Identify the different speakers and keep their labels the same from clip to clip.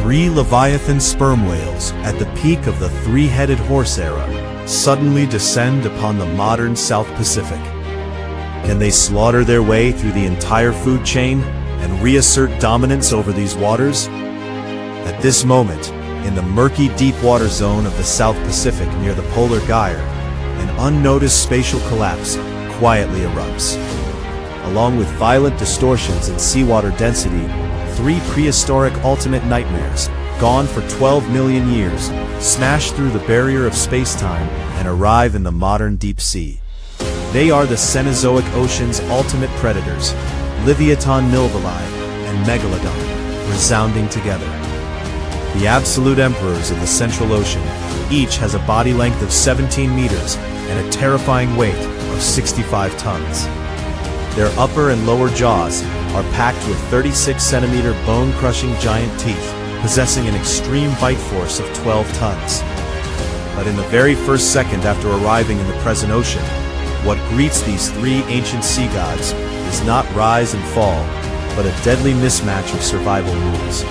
Speaker 1: 3 Leviathan sperm whales at the peak of the three-headed horse era suddenly descend upon the modern South Pacific. Can they slaughter their way through the entire food chain and reassert dominance over these waters? At this moment, in the murky deep water zone of the South Pacific near the polar gyre, an unnoticed spatial collapse quietly erupts. Along with violent distortions in seawater density, 3 prehistoric ultimate nightmares, gone for 12 million years, smash through the barrier of space-time and arrive in the modern deep sea. They are the Cenozoic Ocean's ultimate predators, Livyatan, Melvillei, and Megalodon, resounding together. The absolute emperors of the Central Ocean, each has a body length of 17 meters and a terrifying weight of 65 tons. Their upper and lower jaws are packed with 36-centimeter bone-crushing giant teeth, possessing an extreme bite force of 12 tons. But in the very first second after arriving in the present ocean, what greets these 3 ancient sea gods is not rise and fall, but a deadly mismatch of survival rules.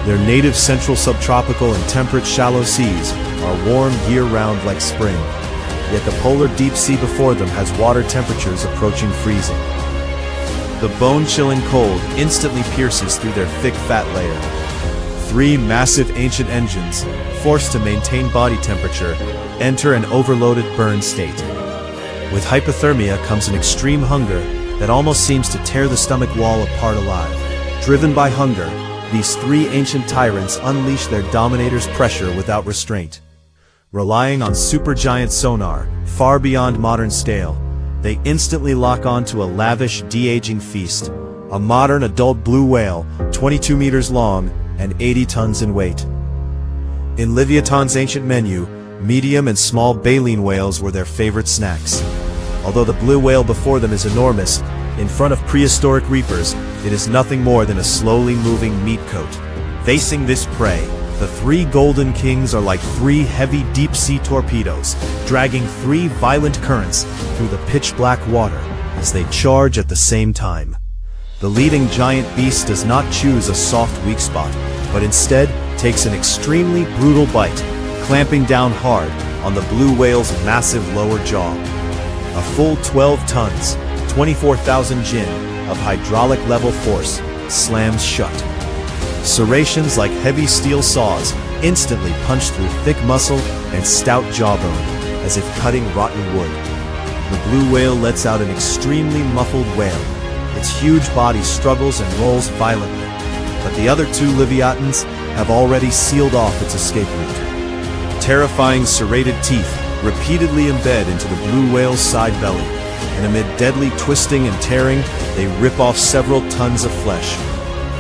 Speaker 1: Their native central subtropical and temperate shallow seas are warm year-round like spring, yet the polar deep sea before them has water temperatures approaching freezing. The bone-chilling cold instantly pierces through their thick fat layer. 3 massive ancient engines, forced to maintain body temperature, enter an overloaded burn state. With hypothermia comes an extreme hunger that almost seems to tear the stomach wall apart alive. Driven by hunger, these 3 ancient tyrants unleash their dominator's pressure without restraint. Relying on supergiant sonar, far beyond modern scale, they instantly lock on to a lavish de-aging feast. A modern adult blue whale, 22 meters long and 80 tons in weight. In Livyatan's ancient menu, medium and small baleen whales were their favorite snacks. Although the blue whale before them is enormous, in front of prehistoric reapers, it is nothing more than a slowly moving meat coat. Facing this prey, the 3 golden kings are like 3 heavy deep-sea torpedoes, dragging 3 violent currents through the pitch-black water as they charge at the same time. The leading giant beast does not choose a soft weak spot, but instead takes an extremely brutal bite, clamping down hard on the blue whale's massive lower jaw. A full 12 tons, 24,000 jin of hydraulic level force slams shut. Serrations like heavy steel saws instantly punch through thick muscle and stout jawbone, as if cutting rotten wood. The blue whale lets out an extremely muffled wail. Its huge body struggles and rolls violently, but the other 2 Livyatans have already sealed off its escape route. Terrifying serrated teeth repeatedly embed into the blue whale's side belly, and amid deadly twisting and tearing, they rip off several tons of flesh.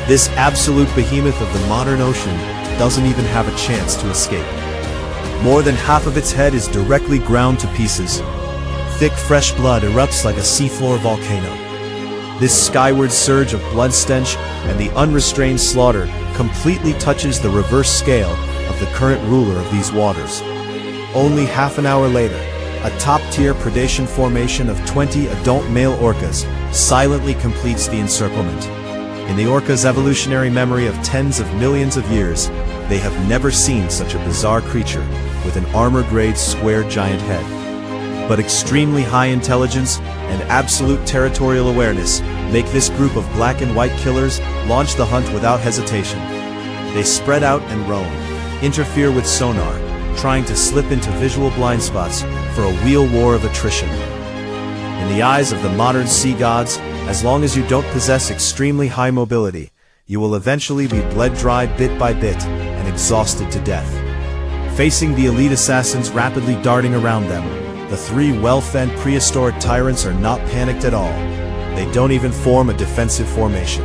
Speaker 1: This absolute behemoth of the modern ocean doesn't even have a chance to escape. More than half of its head is directly ground to pieces. Thick fresh blood erupts like a seafloor volcano. This skyward surge of blood stench and the unrestrained slaughter completely touches the reverse scale of the current ruler of these waters. Only half an hour later, a top-tier predation formation of 20 adult male orcas silently completes the encirclement. In the orca's evolutionary memory of tens of millions of years, they have never seen such a bizarre creature with an armor-grade square giant head. But extremely high intelligence and absolute territorial awareness make this group of black and white killers launch the hunt without hesitation. They spread out and roam, interfere with sonar, trying to slip into visual blind spots for a wheel war of attrition. In the eyes of the modern sea gods, as long as you don't possess extremely high mobility, you will eventually be bled dry bit by bit and exhausted to death. Facing the elite assassins rapidly darting around them, the 3 well-fed prehistoric tyrants are not panicked at all. They don't even form a defensive formation.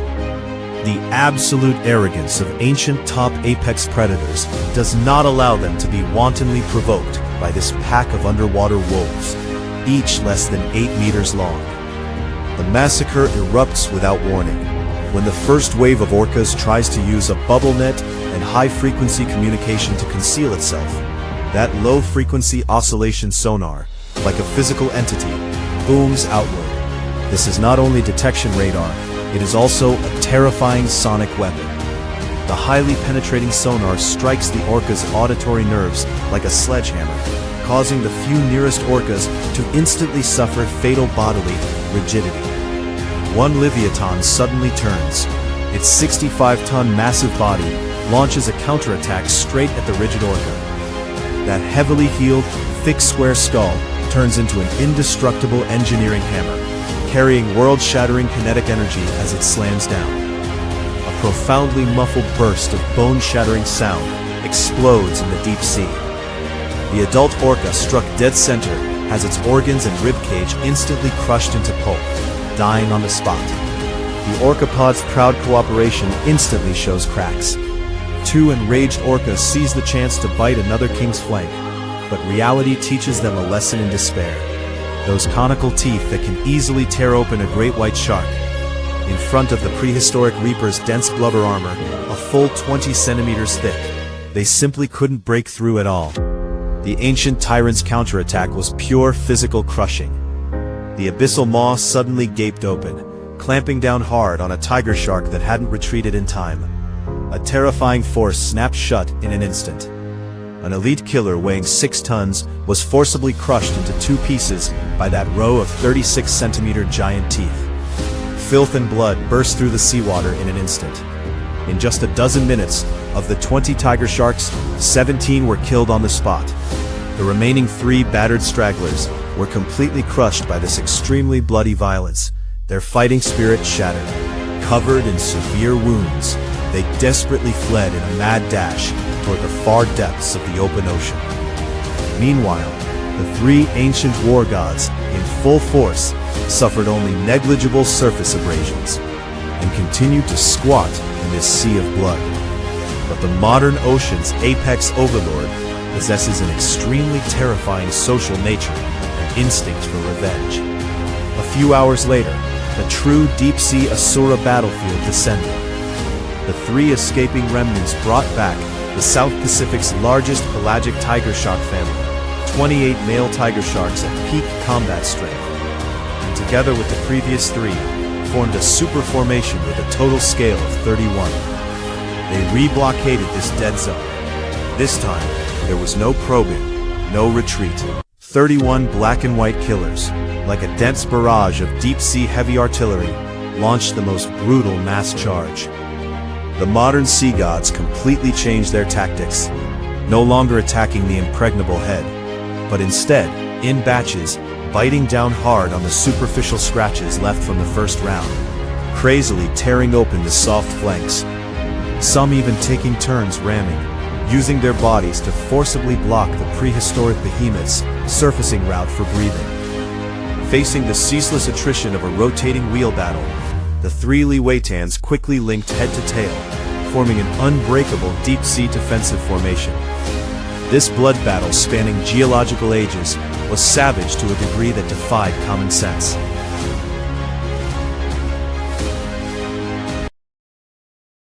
Speaker 1: The absolute arrogance of ancient top apex predators does not allow them to be wantonly provoked by this pack of underwater wolves, each less than 8 meters long. The massacre erupts without warning. When the first wave of orcas tries to use a bubble net and high-frequency communication to conceal itself, that low-frequency oscillation sonar, like a physical entity, booms outward. This is not only detection radar, it is also a terrifying sonic weapon. The highly penetrating sonar strikes the orca's auditory nerves like a sledgehammer, causing the few nearest orcas to instantly suffer fatal bodily rigidity. One Livyatan suddenly turns. Its 65-ton massive body launches a counterattack straight at the rigid orca. That heavily heeled, thick square skull turns into an indestructible engineering hammer, carrying world-shattering kinetic energy as it slams down. A profoundly muffled burst of bone-shattering sound explodes in the deep sea. The adult orca struck dead center has its organs and ribcage instantly crushed into pulp, dying on the spot. The orcapod's proud cooperation instantly shows cracks. Two enraged orcas seize the chance to bite another king's flank, but reality teaches them a lesson in despair. Those conical teeth that can easily tear open a great white shark. In front of the prehistoric reaper's dense blubber armor, a full 20 centimeters thick, they simply couldn't break through at all. The ancient tyrant's counterattack was pure physical crushing. The abyssal maw suddenly gaped open, clamping down hard on a tiger shark that hadn't retreated in time. A terrifying force snapped shut in an instant. An elite killer weighing 6 tons was forcibly crushed into 2 pieces by that row of 36-centimeter giant teeth. Filth and blood burst through the seawater in an instant. In just a dozen minutes, of the 20 tiger sharks, 17 were killed on the spot. The remaining 3 battered stragglers were completely crushed by this extremely bloody violence, their fighting spirit shattered. Covered in severe wounds, they desperately fled in a mad dash toward the far depths of the open ocean. Meanwhile, the 3 ancient war gods, in full force, suffered only negligible surface abrasions, and continued to squat in this sea of blood. But the modern ocean's apex overlord possesses an extremely terrifying social nature and instinct for revenge. A few hours later, the true deep-sea Asura battlefield descended. The 3 escaping remnants brought back the South Pacific's largest pelagic tiger shark family, 28 male tiger sharks at peak combat strength, and together with the previous 3, formed a super formation with a total scale of 31. They re-blockaded this dead zone. This time, there was no probing, no retreat. 31 black and white killers, like a dense barrage of deep-sea heavy artillery, launched the most brutal mass charge. The modern sea gods completely changed their tactics, no longer attacking the impregnable head, but instead, in batches, biting down hard on the superficial scratches left from the first round, crazily tearing open the soft flanks. Some even taking turns ramming, using their bodies to forcibly block the prehistoric behemoth's surfacing route for breathing. Facing the ceaseless attrition of a rotating wheel battle, the 3 Livyatans quickly linked head to tail, forming an unbreakable deep-sea defensive formation. This blood battle spanning geological ages was savage to a degree that defied common sense.